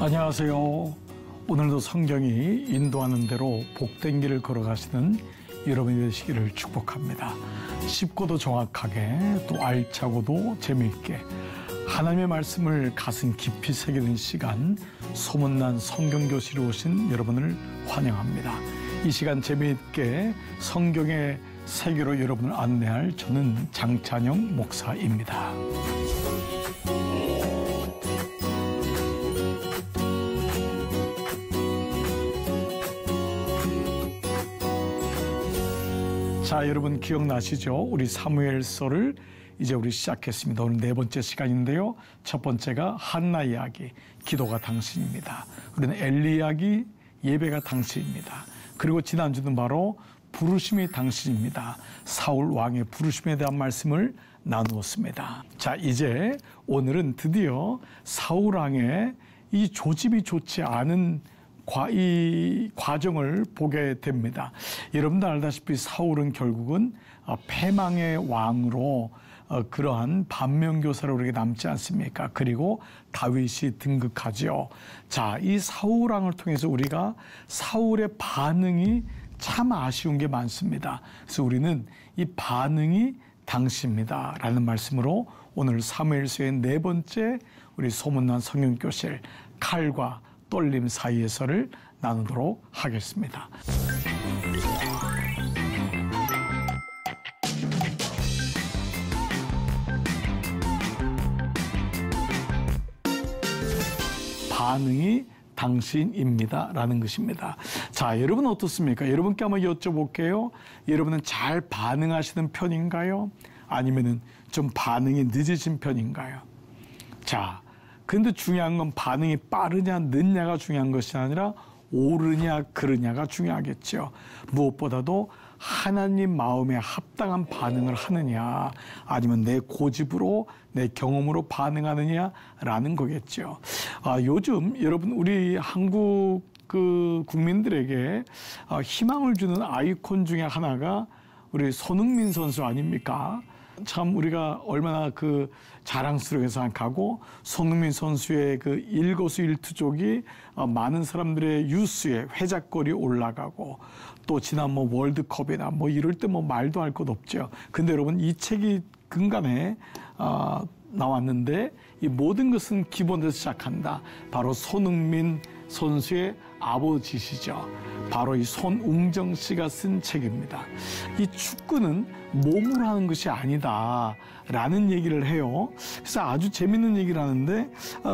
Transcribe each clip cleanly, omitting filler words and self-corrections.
안녕하세요. 오늘도 성경이 인도하는 대로 복된 길을 걸어가시는 여러분이 되시기를 축복합니다. 쉽고도 정확하게 또 알차고도 재미있게 하나님의 말씀을 가슴 깊이 새기는 시간, 소문난 성경교실에 오신 여러분을 환영합니다. 이 시간 재미있게 성경의 세계로 여러분을 안내할 저는 장찬영 목사입니다. 자, 여러분 기억나시죠? 우리 사무엘서를 이제 우리 시작했습니다. 오늘 네 번째 시간인데요. 첫 번째가 한나 이야기, 기도가 당신입니다. 우리는 엘리 이야기, 예배가 당신입니다. 그리고 지난주는 바로 부르심이 당신입니다. 사울 왕의 부르심에 대한 말씀을 나누었습니다. 자, 이제 오늘은 드디어 사울 왕의 이 조짐이 좋지 않은 이 과정을 보게 됩니다. 여러분도 알다시피 사울은 결국은 패망의 왕으로 그러한 반면교사로 우리에게 남지 않습니까? 그리고 다윗이 등극하죠. 자, 이 사울 왕을 통해서 우리가 사울의 반응이 참 아쉬운 게 많습니다. 그래서 우리는 이 반응이 당시입니다 라는 말씀으로 오늘 사무엘서의 네 번째 우리 소문난 성경교실 칼과 떨림 사이에서를 나누도록 하겠습니다. 반응이 당신입니다 라는 것입니다. 자, 여러분 어떻습니까? 여러분께 한번 여쭤볼게요. 여러분은 잘 반응하시는 편인가요? 아니면은 좀 반응이 늦으신 편인가요? 자, 근데 중요한 건 반응이 빠르냐 늦냐가 중요한 것이 아니라 옳으냐 그르냐가 중요하겠죠. 무엇보다도 하나님 마음에 합당한 반응을 하느냐 아니면 내 고집으로 내 경험으로 반응하느냐라는 거겠죠. 요즘 여러분 우리 한국 국민들에게 희망을 주는 아이콘 중에 하나가 우리 손흥민 선수 아닙니까? 참 우리가 얼마나 자랑스럽게 생각하고 손흥민 선수의 일거수일투족이 많은 사람들의 뉴스에 회자거리에 올라가고 또 지난 월드컵이나 이럴 때 말도 할 것 없죠. 근데 여러분 이 책이 근간에 나왔는데 이 모든 것은 기본에서 시작한다. 바로 손흥민 선수의 아버지시죠. 바로 이 손웅정 씨가 쓴 책입니다. 이 축구는 몸으로 하는 것이 아니다 라는 얘기를 해요. 그래서 아주 재밌는 얘기를 하는데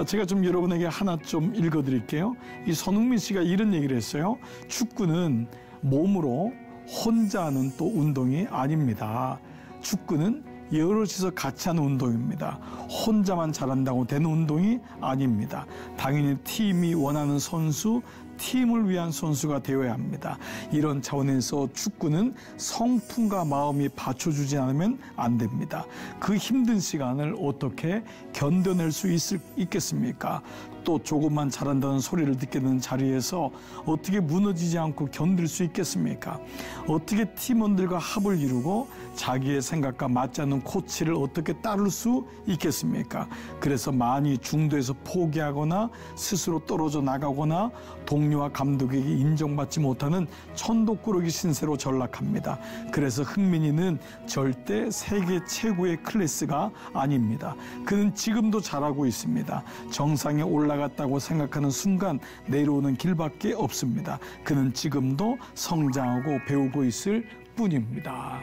제가 좀 여러분에게 하나 좀 읽어드릴게요. 이 손흥민 씨가 이런 얘기를 했어요. 축구는 몸으로 혼자 하는 또 운동이 아닙니다. 축구는 여럿이서 같이 하는 운동입니다. 혼자만 잘한다고 되는 운동이 아닙니다. 당연히 팀이 원하는 선수, 팀을 위한 선수가 되어야 합니다. 이런 차원에서 축구는 성품과 마음이 받쳐주지 않으면 안 됩니다. 그 힘든 시간을 어떻게 견뎌낼 수 있겠습니까? 또 조금만 잘한다는 소리를 듣게 되는 자리에서 어떻게 무너지지 않고 견딜 수 있겠습니까? 어떻게 팀원들과 합을 이루고 자기의 생각과 맞지 않는 코치를 어떻게 따를 수 있겠습니까? 그래서 많이 중도에서 포기하거나 스스로 떨어져 나가거나 동료와 감독에게 인정받지 못하는 천독꾸러기 신세로 전락합니다. 그래서 흥민이는 절대 세계 최고의 클래스가 아닙니다. 그는 지금도 잘하고 있습니다. 정상에 올라갔다고 생각하는 순간 내려오는 길밖에 없습니다. 그는 지금도 성장하고 배우고 있을 뿐입니다.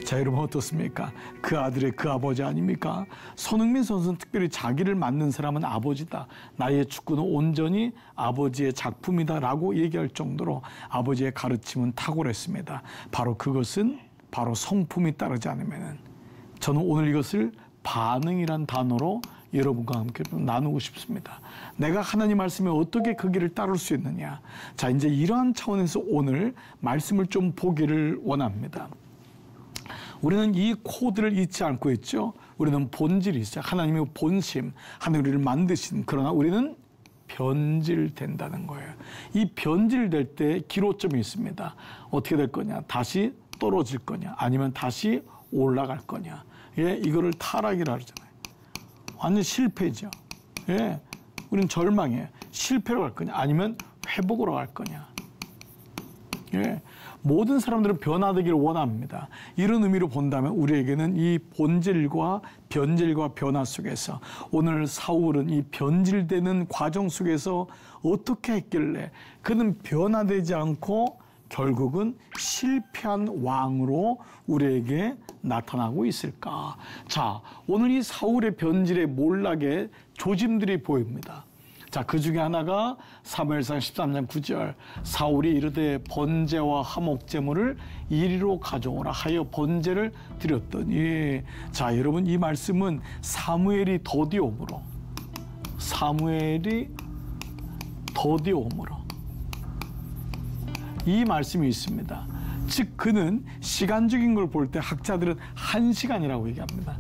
자, 여러분 어떻습니까? 그 아들의 그 아버지 아닙니까? 손흥민 선수는 특별히 자기를 맡는 사람은 아버지다. 나의 축구는 온전히 아버지의 작품이다 라고 얘기할 정도로 아버지의 가르침은 탁월했습니다. 바로 그것은 바로 성품이 따르지 않으면 저는 오늘 이것을 반응이란 단어로 여러분과 함께 나누고 싶습니다. 내가 하나님 말씀에 어떻게 그 길을 따를 수 있느냐. 자, 이제 이러한 차원에서 오늘 말씀을 좀 보기를 원합니다. 우리는 이 코드를 잊지 않고 있죠. 우리는 본질이 있어요. 하나님의 본심, 하나님 우리를 만드신, 그러나 우리는 변질된다는 거예요. 이 변질될 때 기로점이 있습니다. 어떻게 될 거냐? 다시 떨어질 거냐? 아니면 다시 올라갈 거냐? 예, 이거를 타락이라 그러잖아요. 완전 실패죠. 예, 우리는 절망해요. 실패로 갈 거냐 아니면 회복으로 갈 거냐. 예. 모든 사람들은 변화되기를 원합니다. 이런 의미로 본다면 우리에게는 이 본질과 변질과 변화 속에서 오늘 사울은 이 변질되는 과정 속에서 어떻게 했길래 그는 변화되지 않고 결국은 실패한 왕으로 우리에게 나타나고 있을까? 자, 오늘 이 사울의 변질의 몰락의 조짐들이 보입니다. 자, 그 중에 하나가 사무엘상 13장 9절 사울이 이르되 번제와 화목제물을 이리로 가져오라 하여 번제를 드렸더니 자, 여러분 이 말씀은 사무엘이 더디옴으로 이 말씀이 있습니다. 즉 그는 시간적인 걸 볼 때 학자들은 1시간이라고 얘기합니다.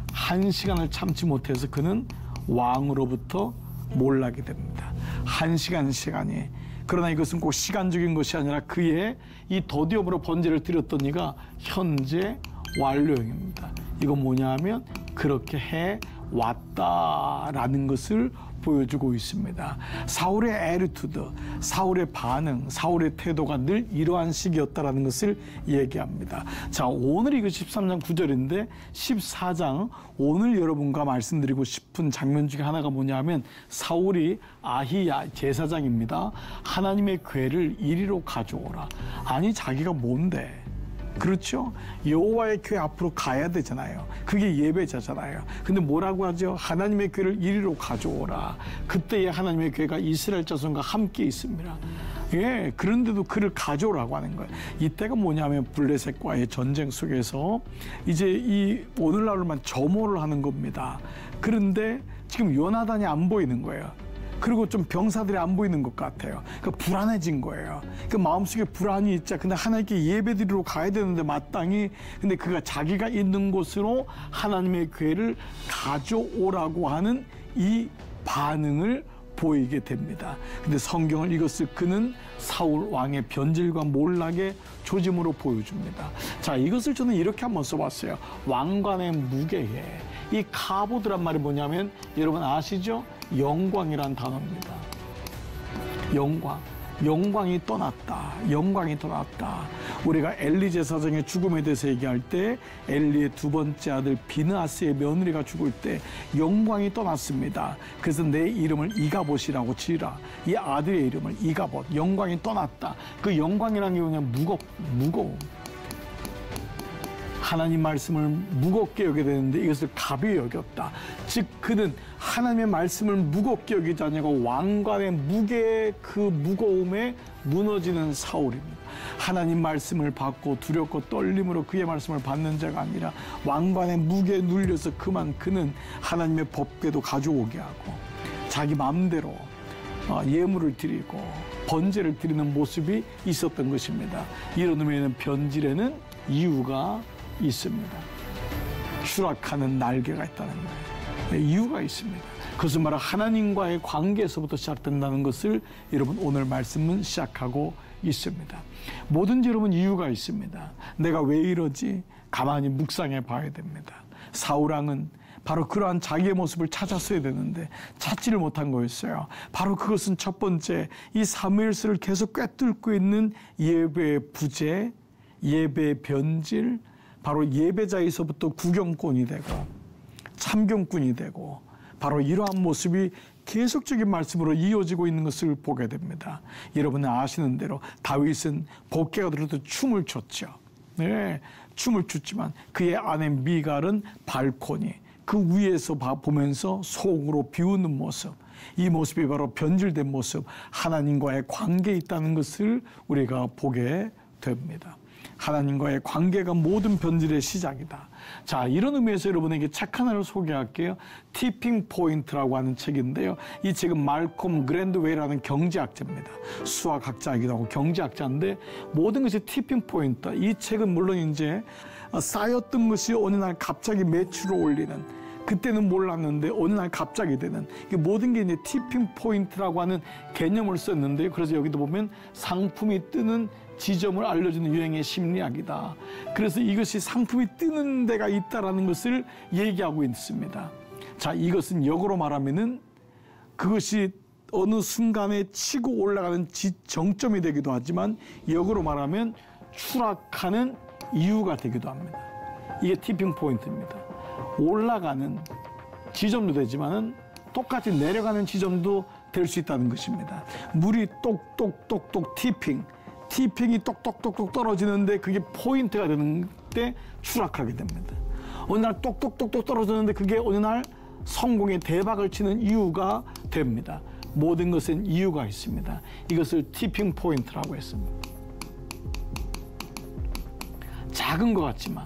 1시간을 참지 못해서 그는 왕으로부터 몰락이 됩니다. 1시간 시간이. 그러나 이것은 꼭 시간적인 것이 아니라 그의 이 더디움으로 번제를 드렸더니가 현재 완료형입니다. 이건 뭐냐 하면 그렇게 해 왔다라는 것을 보여주고 있습니다. 사울의 애리투드, 사울의 반응, 사울의 태도가 늘 이러한 식이었다라는 것을 얘기합니다. 자, 오늘 이거 13장 9절인데 14장 오늘 여러분과 말씀드리고 싶은 장면 중에 하나가 뭐냐 하면 사울이 아히야 제사장입니다. 하나님의 궤를 이리로 가져오라. 아니 자기가 뭔데? 그렇죠? 여호와의 궤 앞으로 가야 되잖아요. 그게 예배자잖아요. 근데 뭐라고 하죠? 하나님의 궤를 이리로 가져오라. 그때의 하나님의 궤가 이스라엘 자손과 함께 있습니다. 예, 그런데도 그를 가져오라고 하는 거예요. 이때가 뭐냐면 블레셋과의 전쟁 속에서 이제 이 오늘날로만 점호를 하는 겁니다. 그런데 지금 요나단이 안 보이는 거예요. 그리고 좀 병사들이 안 보이는 것 같아요. 그러니까 불안해진 거예요. 그 마음속에 불안이 있자. 근데 하나님께 예배드리러 가야 되는데 마땅히. 근데 그가 자기가 있는 곳으로 하나님의 궤를 가져오라고 하는 이 반응을 보이게 됩니다. 근데 성경을 읽었을 그는 사울 왕의 변질과 몰락의 조짐으로 보여줍니다. 자, 이것을 저는 이렇게 한번 써봤어요. 왕관의 무게에 이 카보드란 말이 뭐냐면 여러분 아시죠? 영광이란 단어입니다. 영광이 떠났다. 우리가 엘리 제사장의 죽음에 대해서 얘기할 때 엘리의 두 번째 아들 비느하스의 며느리가 죽을 때 영광이 떠났습니다. 그래서 내 이름을 이가봇이라고 지으라. 이 아들의 이름을 이가봇. 영광이 떠났다. 그 영광이라는 게 뭐냐면 무거움. 하나님 말씀을 무겁게 여겨야 되는데 이것을 가벼이 여겼다. 즉 그는 하나님의 말씀을 무겁게 여기지 않냐고 왕관의 무게의 그 무거움에 무너지는 사울입니다. 하나님 말씀을 받고 두렵고 떨림으로 그의 말씀을 받는 자가 아니라 왕관의 무게에 눌려서 그만 그는 하나님의 법궤도 가져오게 하고 자기 마음대로 예물을 드리고 번제를 드리는 모습이 있었던 것입니다. 이런 의미에는 변질에는 이유가 있습니다. 추락하는 날개가 있다는 거예요. 이유가 있습니다. 그것은 바로 하나님과의 관계에서부터 시작된다는 것을 여러분 오늘 말씀은 시작하고 있습니다. 뭐든지 여러분 이유가 있습니다. 내가 왜 이러지? 가만히 묵상해 봐야 됩니다. 사울왕은 바로 그러한 자기의 모습을 찾았어야 되는데 찾지를 못한 거였어요. 바로 그것은 첫 번째 이 사무엘서를 계속 꿰뚫고 있는 예배의 부재, 예배의 변질, 바로 예배자에서부터 구경꾼이 되고 참경꾼이 되고 바로 이러한 모습이 계속적인 말씀으로 이어지고 있는 것을 보게 됩니다. 여러분은 아시는 대로 다윗은 복개가 들어도 춤을 췄죠. 네, 춤을 췄지만 그의 아내 미갈은 발코니 그 위에서 보면서 속으로 비웃는 모습, 이 모습이 바로 변질된 모습, 하나님과의 관계에 있다는 것을 우리가 보게 됩니다. 하나님과의 관계가 모든 변질의 시작이다. 자, 이런 의미에서 여러분에게 책 하나를 소개할게요. 티핑 포인트라고 하는 책인데요. 이 책은 말콤 그랜드웨이라는 경제학자입니다. 수학학자이기도 하고 경제학자인데 모든 것이 티핑 포인트. 이 책은 물론 이제 쌓였던 것이 어느 날 갑자기 매출을 올리는, 그때는 몰랐는데 어느 날 갑자기 되는, 모든 게 이제 티핑 포인트라고 하는 개념을 썼는데요. 그래서 여기도 보면 상품이 뜨는 지점을 알려주는 유행의 심리학이다. 그래서 이것이 상품이 뜨는 데가 있다라는 것을 얘기하고 있습니다. 자, 이것은 역으로 말하면은 그것이 어느 순간에 치고 올라가는 지정점이 되기도 하지만 역으로 말하면 추락하는 이유가 되기도 합니다. 이게 티핑 포인트입니다. 올라가는 지점도 되지만은 똑같이 내려가는 지점도 될 수 있다는 것입니다. 물이 똑똑똑똑 티핑이 똑똑똑똑 떨어지는데 그게 포인트가 되는 때 추락하게 됩니다. 어느 날 똑똑똑똑 떨어지는데 그게 어느 날 성공의 대박을 치는 이유가 됩니다. 모든 것엔 이유가 있습니다. 이것을 티핑 포인트라고 했습니다. 작은 것 같지만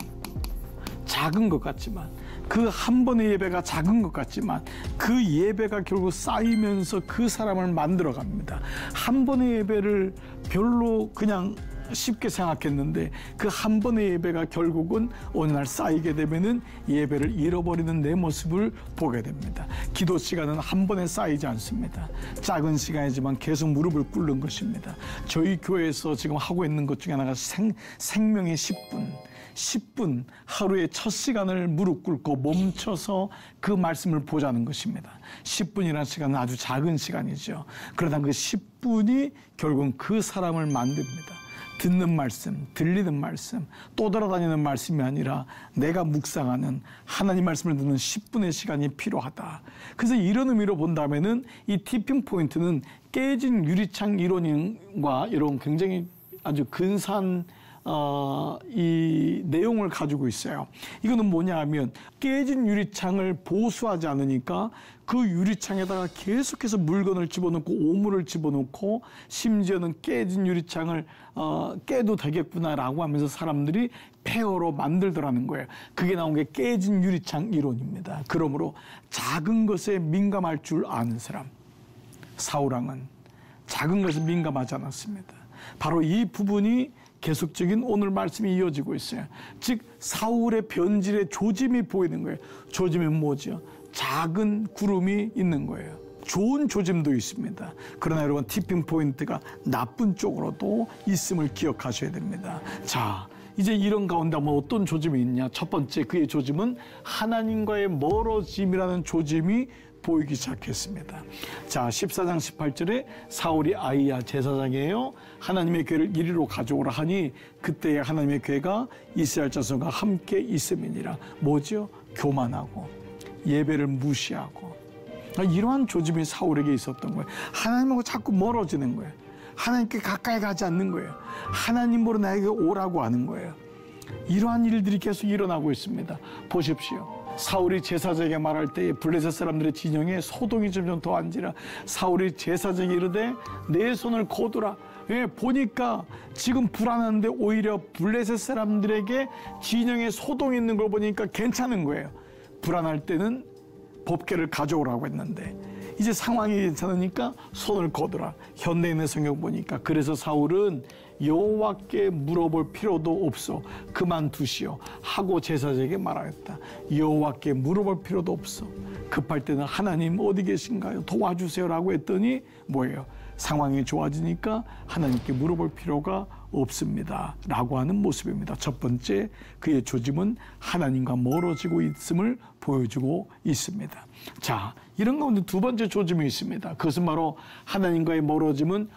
그 한 번의 예배가 작은 것 같지만 그 예배가 결국 쌓이면서 그 사람을 만들어 갑니다. 한 번의 예배를 별로 그냥 쉽게 생각했는데 그 한 번의 예배가 결국은 어느 날 쌓이게 되면은 예배를 잃어버리는 내 모습을 보게 됩니다. 기도 시간은 한 번에 쌓이지 않습니다. 작은 시간이지만 계속 무릎을 꿇는 것입니다. 저희 교회에서 지금 하고 있는 것 중에 하나가 생명의 10분 하루의 첫 시간을 무릎 꿇고 멈춰서 그 말씀을 보자는 것입니다. 10분이라는 시간은 아주 작은 시간이죠. 그러다 그 10분이 결국은 그 사람을 만듭니다. 듣는 말씀, 들리는 말씀, 또 돌아다니는 말씀이 아니라 내가 묵상하는 하나님 말씀을 듣는 10분의 시간이 필요하다. 그래서 이런 의미로 본다면은 이 티핑 포인트는 깨진 유리창 이론과 이런 굉장히 아주 근사한 이 내용을 가지고 있어요. 이거는 뭐냐 하면 깨진 유리창을 보수하지 않으니까 그 유리창에다가 계속해서 물건을 집어넣고 오물을 집어넣고 심지어는 깨진 유리창을 깨도 되겠구나라고 하면서 사람들이 폐허로 만들더라는 거예요. 그게 나온 게 깨진 유리창 이론입니다. 그러므로 작은 것에 민감할 줄 아는 사람, 사울왕은 작은 것에 민감하지 않았습니다. 바로 이 부분이 계속적인 오늘 말씀이 이어지고 있어요. 즉 사울의 변질의 조짐이 보이는 거예요. 조짐이 뭐죠? 작은 구름이 있는 거예요. 좋은 조짐도 있습니다. 그러나 여러분 티핑 포인트가 나쁜 쪽으로도 있음을 기억하셔야 됩니다. 자, 이제 이런 가운데 뭐 어떤 조짐이 있냐? 첫 번째 그의 조짐은 하나님과의 멀어짐이라는 조짐이 보이기 시작했습니다. 자, 14장 18절에 사울이 아이야 제사장이에요. 하나님의 괴를 이리로 가져오라 하니 그때에 하나님의 괴가 이스라엘 자손과 함께 있음이니라. 뭐죠? 교만하고 예배를 무시하고 이러한 조짐이 사울에게 있었던 거예요. 하나님하고 자꾸 멀어지는 거예요. 하나님께 가까이 가지 않는 거예요. 하나님으로 나에게 오라고 하는 거예요. 이러한 일들이 계속 일어나고 있습니다. 보십시오. 사울이 제사장에게 말할 때에 블레셋 사람들의 진영에 소동이 점점 더한지라. 사울이 제사장에게 이르되 내 손을 거두라. 예, 보니까 지금 불안한데 오히려 블레셋 사람들에게 진영에 소동이 있는 걸 보니까 괜찮은 거예요. 불안할 때는 법궤를 가져오라고 했는데 이제 상황이 괜찮으니까 손을 거두라. 현대인의 성경 보니까 그래서 사울은 여호와께 물어볼 필요도 없어 그만두시오 하고 제사장에게 말하였다. 여호와께 물어볼 필요도 없어. 급할 때는 하나님 어디 계신가요? 도와주세요라고 했더니 뭐예요? 상황이 좋아지니까 하나님께 물어볼 필요가 없습니다 라고 하는 모습입니다. 첫 번째 그의 조짐은 하나님과 멀어지고 있음을 보여주고 있습니다. 자, 이런 가운데 두 번째 조짐이 있습니다. 그것은 바로 하나님과의 멀어짐은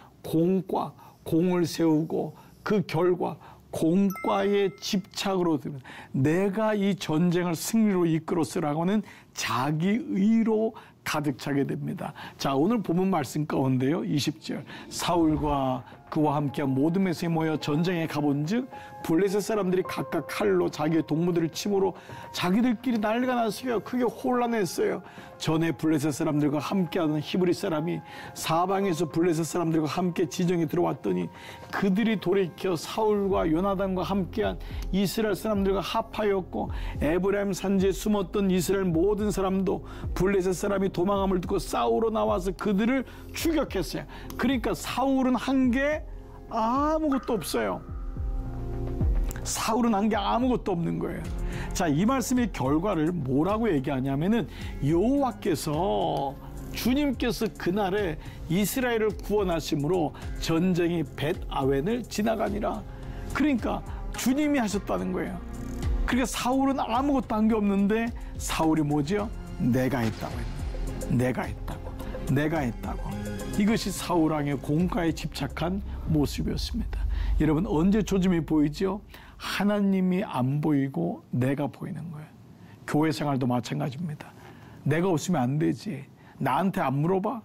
공을 세우고 그 결과 공과의 집착으로 됩니다. 내가 이 전쟁을 승리로 이끌었으라고 하는 자기의로 가득 차게 됩니다. 자, 오늘 본문 말씀 가운데요. 20절 사울과 그와 함께한 모든 메시에 모여 전쟁에 가본즉 블레셋 사람들이 각각 칼로 자기의 동무들을 침으로 자기들끼리 난리가 났어요. 크게 혼란했어요. 전에 블레셋 사람들과 함께하는 히브리 사람이 사방에서 블레셋 사람들과 함께 지정에 들어왔더니 그들이 돌이켜 사울과 요나단과 함께한 이스라엘 사람들과 합하였고 에브라임 산지에 숨었던 이스라엘 모든 사람도 블레셋 사람이 도망함을 듣고 싸우러 나와서 그들을 추격했어요. 그러니까 사울은 한 게 아무것도 없어요. 사울은 한 게 아무것도 없는 거예요. 자, 이 말씀의 결과를 뭐라고 얘기하냐면은 여호와께서 주님께서 그날에 이스라엘을 구원하심으로 전쟁이 벳아웬을 지나가니라. 그러니까 주님이 하셨다는 거예요. 그러니까 사울은 아무것도 한 게 없는데 사울이 뭐죠? 내가 했다고 했다. 내가 했다고. 내가 했다고. 이것이 사울 왕의 공가에 집착한 모습이었습니다. 여러분, 언제 조짐이 보이죠? 하나님이 안 보이고 내가 보이는 거예요. 교회 생활도 마찬가지입니다. 내가 없으면 안 되지. 나한테 안 물어봐?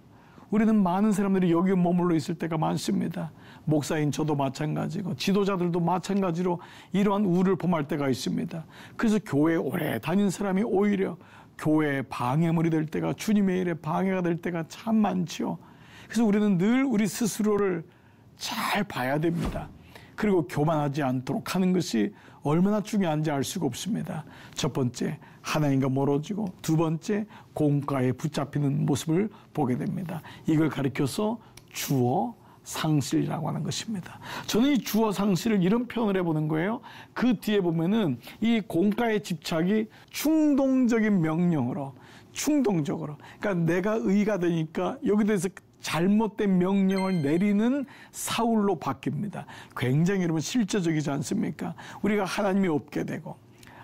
우리는 많은 사람들이 여기 머물러 있을 때가 많습니다. 목사인 저도 마찬가지고 지도자들도 마찬가지로 이러한 우를 범할 때가 있습니다. 그래서 교회에 오래 다닌 사람이 오히려 교회의 방해물이 될 때가, 주님의 일에 방해가 될 때가 참 많지요. 그래서 우리는 늘 우리 스스로를 잘 봐야 됩니다. 그리고 교만하지 않도록 하는 것이 얼마나 중요한지 알 수가 없습니다. 첫 번째, 하나님과 멀어지고, 두 번째, 공가에 붙잡히는 모습을 보게 됩니다. 이걸 가리켜서 주어 상실이라고 하는 것입니다. 저는 이 주어 상실을 이런 표현을 해보는 거예요. 그 뒤에 보면은 이 공가의 집착이 충동적인 명령으로, 충동적으로, 그러니까 내가 의가 되니까 여기 대해서 잘못된 명령을 내리는 사울로 바뀝니다. 굉장히 여러분 실제적이지 않습니까? 우리가 하나님이 없게 되고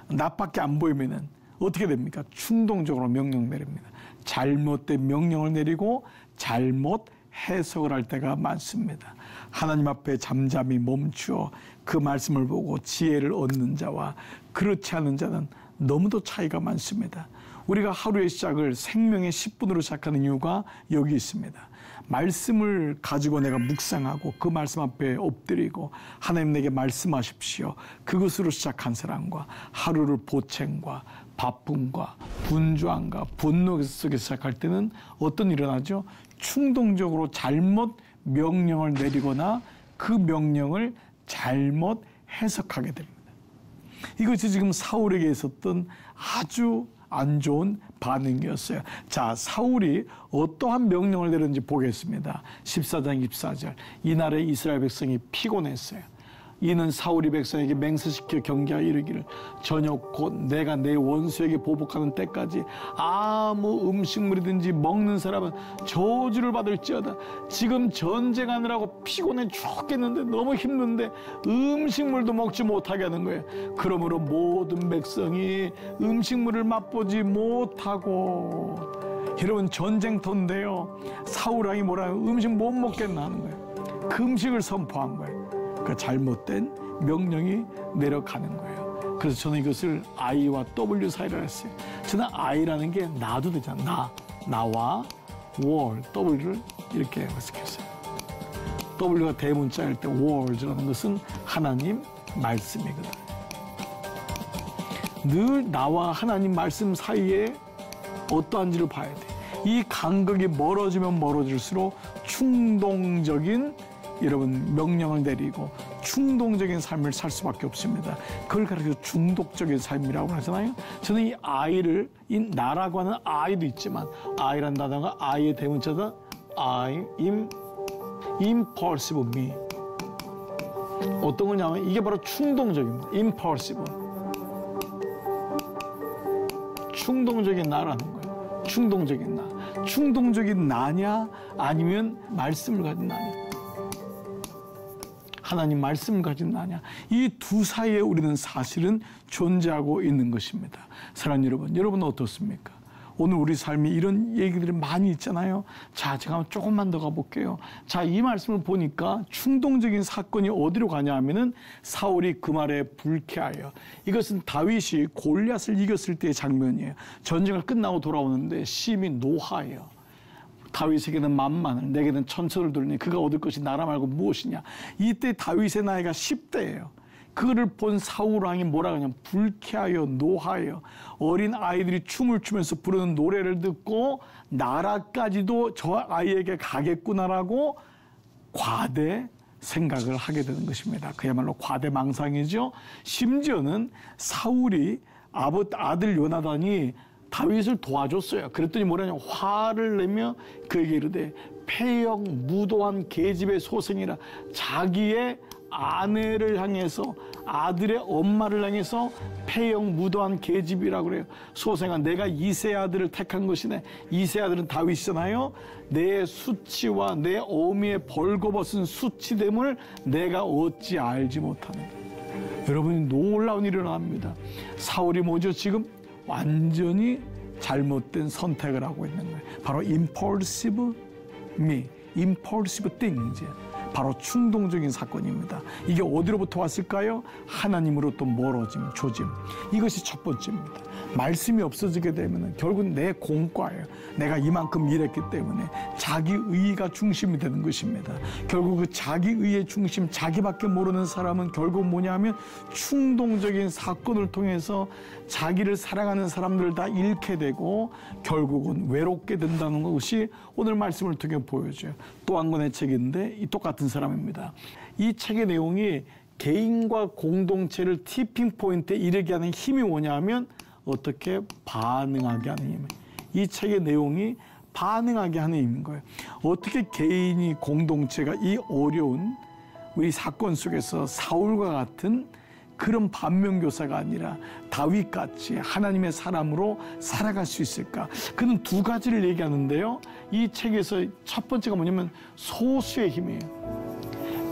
나밖에 안 보이면은 어떻게 됩니까? 충동적으로 명령 내립니다. 잘못된 명령을 내리고 잘못 해석을 할 때가 많습니다. 하나님 앞에 잠잠히 멈추어 그 말씀을 보고 지혜를 얻는 자와 그렇지 않은 자는 너무도 차이가 많습니다. 우리가 하루의 시작을 생명의 10분으로 시작하는 이유가 여기 있습니다. 말씀을 가지고 내가 묵상하고 그 말씀 앞에 엎드리고 하나님 내게 말씀하십시오. 그것으로 시작한 사람과 하루를 보챈과 바쁨과 분주함과 분노 속에 시작할 때는 어떤 일이 일어나죠? 충동적으로 잘못 명령을 내리거나 그 명령을 잘못 해석하게 됩니다. 이것이 지금 사울에게 있었던 아주 안 좋은 반응이었어요. 자, 사울이 어떠한 명령을 내렸는지 보겠습니다. 14장 24절. 이날에 이스라엘 백성이 피곤했어요. 이는 사울이 백성에게 맹세시켜 경계하여 이르기를 저녁 곧 내가 내 원수에게 보복하는 때까지 아무 음식물이든지 먹는 사람은 저주를 받을지어다. 지금 전쟁하느라고 피곤해 죽겠는데 너무 힘든데 음식물도 먹지 못하게 하는 거예요. 그러므로 모든 백성이 음식물을 맛보지 못하고, 여러분 전쟁터인데요. 사울 왕이 뭐라 음식 못 먹겠나 하는 거예요. 그 음식을 선포한 거예요. 그 잘못된 명령이 내려가는 거예요. 그래서 저는 이것을 I와 W 사이를 했어요. 저는 I라는 게 나도 되잖아. 나와 Word, W를 이렇게 해석했어요. W가 대문자일 때 Word라는 것은 하나님 말씀이거든. 늘 나와 하나님 말씀 사이에 어떠한지를 봐야 돼. 이 간극이 멀어지면 멀어질수록 충동적인 여러분 명령을 내리고 충동적인 삶을 살 수밖에 없습니다. 그걸 가리켜 중독적인 삶이라고 하잖아요. 저는 이 I를, 이 나라고 하는 I도 있지만 I라는 단어가 I의 대문자다. I am impulsive me. 어떤 거냐면 이게 바로 충동적입니다. impulsive. 충동적인 나라는 거예요. 충동적인 나. 충동적인 나냐 아니면 말씀을 가진 나냐. 하나님 말씀을 가진 나냐. 이 두 사이에 우리는 사실은 존재하고 있는 것입니다. 사랑하는 여러분, 여러분은 어떻습니까? 오늘 우리 삶에 이런 얘기들이 많이 있잖아요. 자, 제가 조금만 더 가볼게요. 자, 이 말씀을 보니까 충동적인 사건이 어디로 가냐 하면은 사울이 그 말에 불쾌하여. 이것은 다윗이 골리앗을 이겼을 때의 장면이에요. 전쟁을 끝나고 돌아오는데 심히 노하여. 다윗에게는 만만을, 내게는 천천을 두르니 그가 얻을 것이 나라 말고 무엇이냐. 이때 다윗의 나이가 10대예요. 그거를 본 사울 왕이 뭐라 하냐면 불쾌하여 노하여. 어린 아이들이 춤을 추면서 부르는 노래를 듣고 나라까지도 저 아이에게 가겠구나라고 과대 생각을 하게 되는 것입니다. 그야말로 과대망상이죠. 심지어는 사울이 아들 요나단이 다윗을 도와줬어요. 그랬더니 뭐라냐, 화를 내며 그에게 이르되 패역 무도한 계집의 소생이라. 자기의 아내를 향해서, 아들의 엄마를 향해서 패역 무도한 계집이라고 그래요. 소생아, 내가 이세 아들을 택한 것이네. 이세 아들은 다윗이잖아요. 내 수치와 내 어미의 벌거벗은 수치됨을 내가 어찌 알지 못하는가. 여러분이 놀라운 일이 일어납니다. 사울이 뭐죠? 지금 완전히 잘못된 선택을 하고 있는 거예요. 바로 impulsive things, 바로 충동적인 사건입니다. 이게 어디로부터 왔을까요? 하나님으로부터 멀어짐, 조짐. 이것이 첫 번째입니다. 말씀이 없어지게 되면 결국 내 공과예요. 내가 이만큼 일했기 때문에 자기 의의가 중심이 되는 것입니다. 결국 그 자기 의의 중심, 자기밖에 모르는 사람은 결국 뭐냐면 충동적인 사건을 통해서 자기를 사랑하는 사람들을 다 잃게 되고 결국은 외롭게 된다는 것이 오늘 말씀을 통해 보여줘요. 또 한 권의 책인데 이 똑같은 사람입니다. 이 책의 내용이 개인과 공동체를 티핑 포인트에 이르게 하는 힘이 뭐냐면 어떻게 반응하게 하는 힘이에요. 이 책의 내용이 반응하게 하는 힘인 거예요. 어떻게 개인이 공동체가 이 어려운 우리 사건 속에서 사울과 같은 그런 반면교사가 아니라 다윗같이 하나님의 사람으로 살아갈 수 있을까? 그는 두 가지를 얘기하는데요. 이 책에서 첫 번째가 뭐냐면 소수의 힘이에요.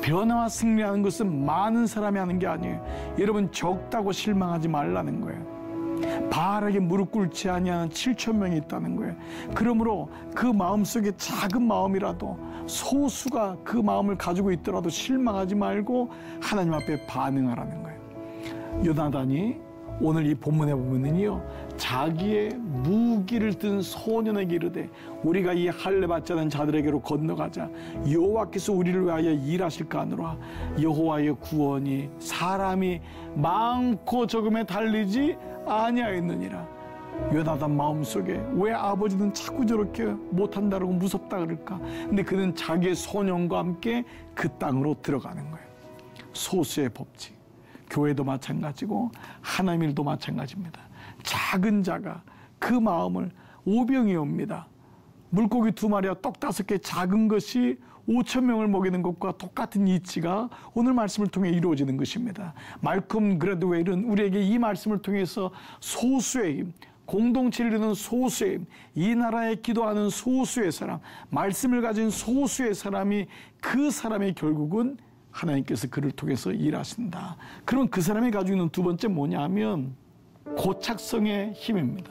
변화와 승리하는 것은 많은 사람이 하는 게 아니에요. 여러분 적다고 실망하지 말라는 거예요. 바알에게 무릎 꿇지 아니하는 7,000명이 있다는 거예요. 그러므로 그 마음속에 작은 마음이라도 소수가 그 마음을 가지고 있더라도 실망하지 말고 하나님 앞에 반응하라는 거예요. 요나단이 오늘 이 본문에 보면은요, 자기의 무기를 든 소년에게 이르되 우리가 이 할례 받지 않은 자들에게로 건너가자. 여호와께서 우리를 위하여 일하실까 하노라. 여호와의 구원이 사람이 많고 적음에 달리지 아니하였느니라. 요나단 마음속에 왜 아버지는 자꾸 저렇게 못한다고 무섭다 그럴까? 근데 그는 자기의 소년과 함께 그 땅으로 들어가는 거예요. 소수의 법칙. 교회도 마찬가지고 하나님 일도 마찬가지입니다. 작은 자가 그 마음을 오병이 옵니다. 물고기 2마리와 떡 5개 작은 것이 5,000명을 먹이는 것과 똑같은 이치가 오늘 말씀을 통해 이루어지는 것입니다. 말콤 그레드웰은 우리에게 이 말씀을 통해서 소수의 힘, 공동체를 이루는 소수의 힘, 이 나라에 기도하는 소수의 사람, 말씀을 가진 소수의 사람이 그 사람의 결국은 하나님께서 그를 통해서 일하신다. 그럼 그 사람이 가지고 있는 두 번째 뭐냐면 고착성의 힘입니다.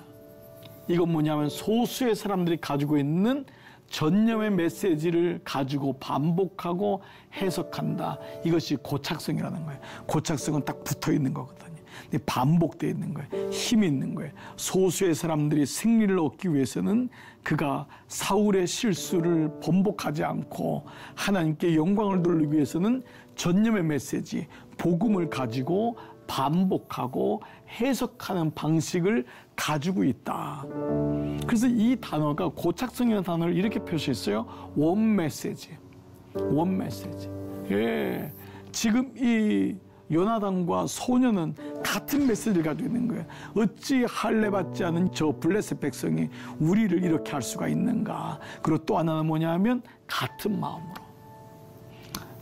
이건 뭐냐면 소수의 사람들이 가지고 있는 전념의 메시지를 가지고 반복하고 해석한다. 이것이 고착성이라는 거예요. 고착성은 딱 붙어 있는 거거든요. 근데 반복되어 있는 거예요. 힘이 있는 거예요. 소수의 사람들이 승리를 얻기 위해서는 그가 사울의 실수를 번복하지 않고 하나님께 영광을 돌리기 위해서는 전념의 메시지, 복음을 가지고 반복하고 해석하는 방식을 가지고 있다. 그래서 이 단어가 고착성이라는 단어를 이렇게 표시했어요. 원 메시지. 원 메시지. 예. 지금 이 요나단과 소년은 같은 메시지를 가지고 있는 거예요. 어찌 할례 받지 않은 저 블레셋 백성이 우리를 이렇게 할 수가 있는가. 그리고 또 하나는 뭐냐면 같은 마음으로.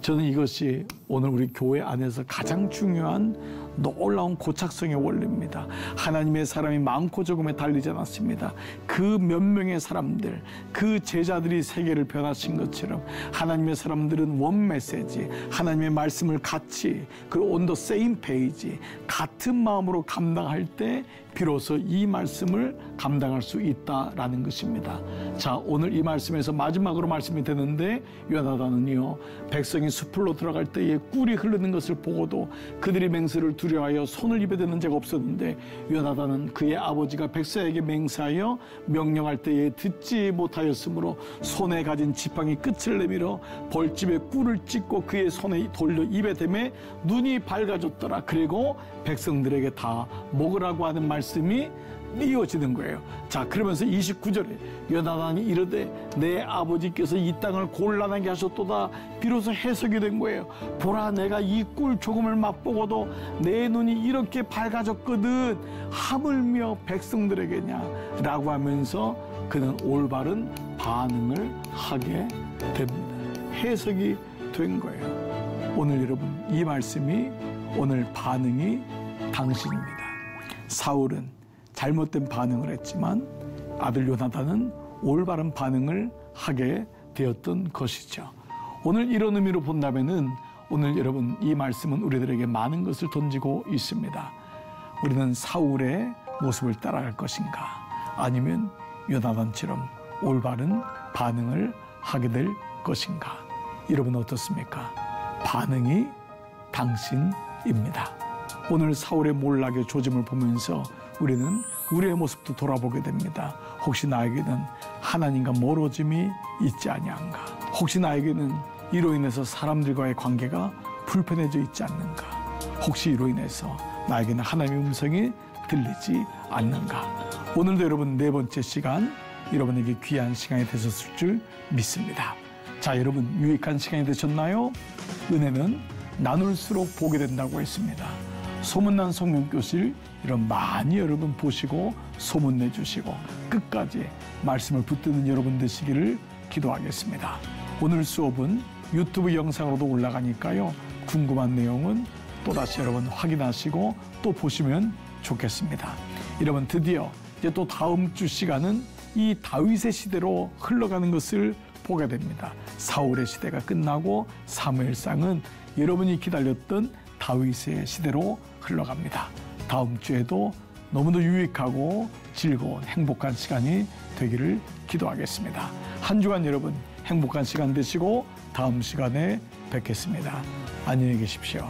저는 이것이 오늘 우리 교회 안에서 가장 중요한 놀라운 고착성의 원리입니다. 하나님의 사람이 많고 적음에 달리지 않았습니다. 그 몇 명의 사람들, 그 제자들이 세계를 변화신 것처럼 하나님의 사람들은 원 메시지, 하나님의 말씀을 같이 그 on the same page, 같은 마음으로 감당할 때 비로소 이 말씀을 감당할 수 있다라는 것입니다. 자, 오늘 이 말씀에서 마지막으로 말씀이 되는데 요나단은요, 백성이 숲으로 들어갈 때에 꿀이 흐르는 것을 보고도 그들이 맹세를 두려워하여 손을 입에 대는 자가 없었는데 요나단은 그의 아버지가 백성에게 맹세하여 명령할 때에 듣지 못하였으므로 손에 가진 지팡이 끝을 내밀어 벌집에 꿀을 찢고 그의 손에 돌려 입에 대매 눈이 밝아졌더라. 그리고 백성들에게 다 먹으라고 하는 말씀이 이어지는 거예요. 자, 그러면서 29절에 요나단이 이르되 내 아버지께서 이 땅을 곤란하게 하셨도다. 비로소 해석이 된 거예요. 보라, 내가 이 꿀 조금을 맛보고도 내 눈이 이렇게 밝아졌거든. 하물며 백성들에게냐 라고 하면서 그는 올바른 반응을 하게 됩니다. 해석이 된 거예요. 오늘 여러분, 이 말씀이 오늘 반응이 당신입니다. 사울은 잘못된 반응을 했지만 아들 요나단은 올바른 반응을 하게 되었던 것이죠. 오늘 이런 의미로 본다면은 오늘 여러분, 이 말씀은 우리들에게 많은 것을 던지고 있습니다. 우리는 사울의 모습을 따라갈 것인가? 아니면 요나단처럼 올바른 반응을 하게 될 것인가? 여러분 어떻습니까? 반응이 당신입니다. 오늘 사울의 몰락의 조짐을 보면서 우리는 우리의 모습도 돌아보게 됩니다. 혹시 나에게는 하나님과 멀어짐이 있지 아니한가? 혹시 나에게는 이로 인해서 사람들과의 관계가 불편해져 있지 않는가? 혹시 이로 인해서 나에게는 하나님의 음성이 들리지 않는가? 오늘도 여러분 네 번째 시간, 여러분에게 귀한 시간이 되셨을 줄 믿습니다. 자, 여러분 유익한 시간이 되셨나요? 은혜는 나눌수록 보게 된다고 했습니다. 소문난 성경교실 이런 많이 여러분 보시고 소문내 주시고 끝까지 말씀을 붙드는 여러분 되시기를 기도하겠습니다. 오늘 수업은 유튜브 영상으로도 올라가니까요. 궁금한 내용은 또다시 여러분 확인하시고 또 보시면 좋겠습니다. 여러분 드디어 이제 또 다음 주 시간은 이 다윗의 시대로 흘러가는 것을 보게 됩니다. 사울의 시대가 끝나고 사무엘상은 여러분이 기다렸던 다윗의 시대로 흘러갑니다. 다음 주에도 너무도 유익하고 즐거운 행복한 시간이 되기를 기도하겠습니다. 한 주간 여러분 행복한 시간 되시고 다음 시간에 뵙겠습니다. 안녕히 계십시오.